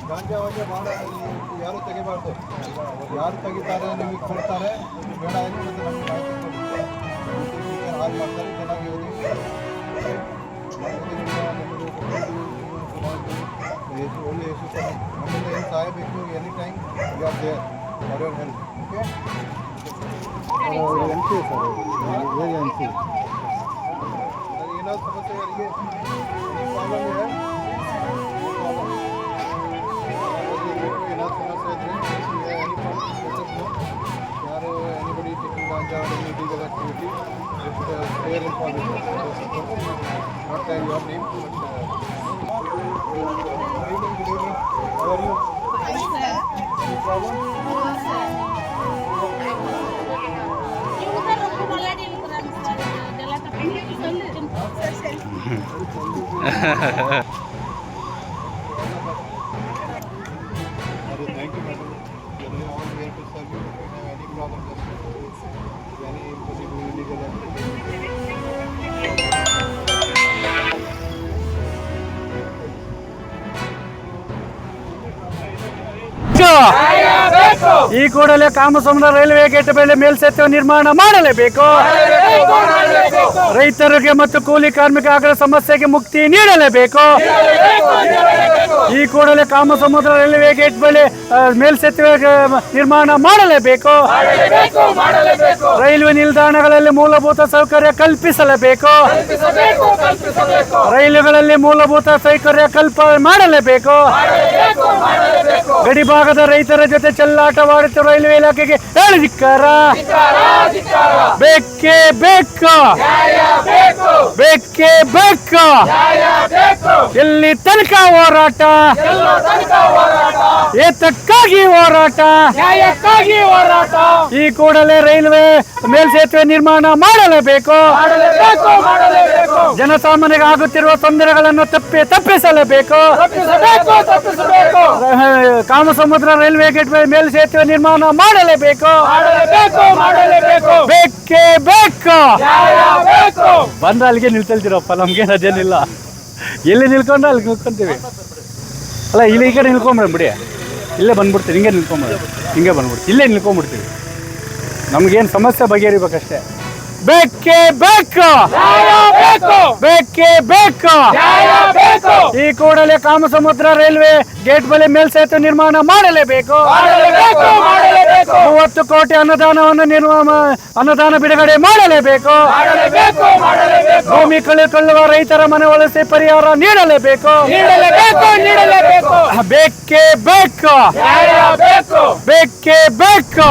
ಗಾಂಜಾ ವಾಜೆ ಭಾಳ ಯಾರು ತೆಗಿಬಾರ್ದು. ಯಾರು ತೆಗಿತಾರೆ ನಿಮಗೆ ಕೊಡ್ತಾರೆ ಬೇಡ ಏನು ಮತ್ತು ನಮಗೆ ಮಾಹಿತಿ ಕೊಡುತ್ತೆ. ಹಾಲು ಮಾಡ್ತಾರೆ ಚೆನ್ನಾಗಿ ಓದಿ ಒಳ್ಳೆ ಯಶಸ್ಸು ನಮ್ಮಿಂದ ಏನು ಸಹಾಯ ಬೇಕು any time you are there for your help. Okay N C sir ಹೇಗೆ ಎನ್ ಸಿ ಏನಾದ್ರು ಸಮಸ್ಯೆ ಅವರಿಗೆ ಪ್ರಾಬ್ಲಮ್ ಇದೆ ಯಾರು anybody taking ganja or any illegal activity, it's fair information. Not tell your name, but good evening. How are you? Hi, sir. Any problem? No, sir. You are a malady in the sir. Delata pinky sollu. Thank you, madam. We are all here to serve you. If you have any problem, just any possible illegal activity. ಈ ಕೂಡಲೇ Kamasamudra railway gate ಮೇಲೆ ಮೇಲ್ಸೇತುವೆ ನಿರ್ಮಾಣ ಮಾಡಲೇಬೇಕು. ರೈತರಿಗೆ ಮತ್ತು ಕೂಲಿ ಕಾರ್ಮಿಕರ ಸಮಸ್ಯೆಗೆ ಮುಕ್ತಿ ನೀಡಲೇಬೇಕು. ಈ ಕೂಡಲೇ ಕಾಮಸಮುದ್ರ ರೈಲ್ವೆ ಗೇಟ್ ಬಳಿ ಮೇಲ್ಸೇತುವೆ ನಿರ್ಮಾಣ ಮಾಡಲೇಬೇಕು. ರೈಲ್ವೆ ನಿಲ್ದಾಣಗಳಲ್ಲಿ ಮೂಲಭೂತ ಸೌಕರ್ಯ ಕಲ್ಪಿಸಲೇಬೇಕು. ರೈಲುಗಳಲ್ಲಿ ಮೂಲಭೂತ ಸೌಕರ್ಯ ಮಾಡಲೇಬೇಕು. ಗಡಿಭಾಗದ ರೈತರ ಜೊತೆ ಚೆಲ್ಲಾಟವಾಡುತ್ತಿರುವ ರೈಲ್ವೆ ಇಲಾಖೆಗೆ ಹೇಳಿಧಿಕ್ಕಾರ. ಬೇಕೇ ಬೇಕು, ಬೇಕೇ ಬೇಕು. ಎಲ್ಲಿ ತನಕ ಹೋರಾಟ, ಏತಕ್ಕಾಗಿ ಹೋರಾಟ, ಈ ಕೂಡಲೇ ರೈಲ್ವೆ ಮೇಲ್ಸೇತುವೆ ನಿರ್ಮಾಣ ಮಾಡಲೇಬೇಕು. ಜನಸಾಮಾನ್ಯರಿಗೆ ಆಗುತ್ತಿರುವ ತೊಂದರೆಗಳನ್ನು ತಪ್ಪಿಸಲೇಬೇಕು. ಕಾಮಸಮುದ್ರ ರೈಲ್ವೆ ಗೇಟ್ ಮೇಲ್ಸೇತುವೆ ನಿರ್ಮಾಣ ಮಾಡಲೇಬೇಕು. ಬೇಕೇ ಬೇಕು. ಬಂದ್ರೆ ಅಲ್ಲಿಗೆ ನಿಲ್ತಿರ್ತೀರಪ್ಪ, ನಮ್ಗೇನು ಅದೇನಿಲ್ಲ. ಎಲ್ಲಿ ನಿಲ್ಕೊಂಡ್ರೆ ಅಲ್ಲಿ ನಿಲ್ಕೊಂತೀವಿ. ಅಲ್ಲ ಇಲ್ಲಿ ಈ ಕಡೆ ನಿಲ್ಕೊಂಬಿಡಿ ಬಿಡಿ, ಇಲ್ಲೇ ಬಂದ್ಬಿಡ್ತೀವಿ. ಹಿಂಗೆ ನಿಲ್ಕೊಂಬಿಡಿ, ಹಿಂಗೆ ಬಂದ್ಬಿಡ್ತೀವಿ, ಇಲ್ಲೇ ನಿಲ್ಕೊಂಬಿಡ್ತೀವಿ. ನಮ್ಗೇನು ಸಮಸ್ಯೆ ಬಗೆಹರಿಬೇಕಷ್ಟೇ. ಬೇಕೇ ಬೇಕು, ಬೇಕೇ ಬೇಕು. ಈ ಕೂಡಲೇ ಕಾಮಸಮುದ್ರ ರೈಲ್ವೆ ಗೇಟ್ ಬಳಿ ಮೇಲ್ಸೇತುವೆ ನಿರ್ಮಾಣ ಮಾಡಲೇಬೇಕು. 30 ಕೋಟಿ ಅನುದಾನ ಬಿಡುಗಡೆ ಮಾಡಲೇಬೇಕು. ಭೂಮಿ ಕಳೆದುಕೊಳ್ಳುವ ರೈತರ ಮನೆ ವಲಸೆ ಪರಿಹಾರ ನೀಡಲೇಬೇಕು. ಬೇಕೇ ಬೇಕು, ಬೇಕೇ ಬೇಕು.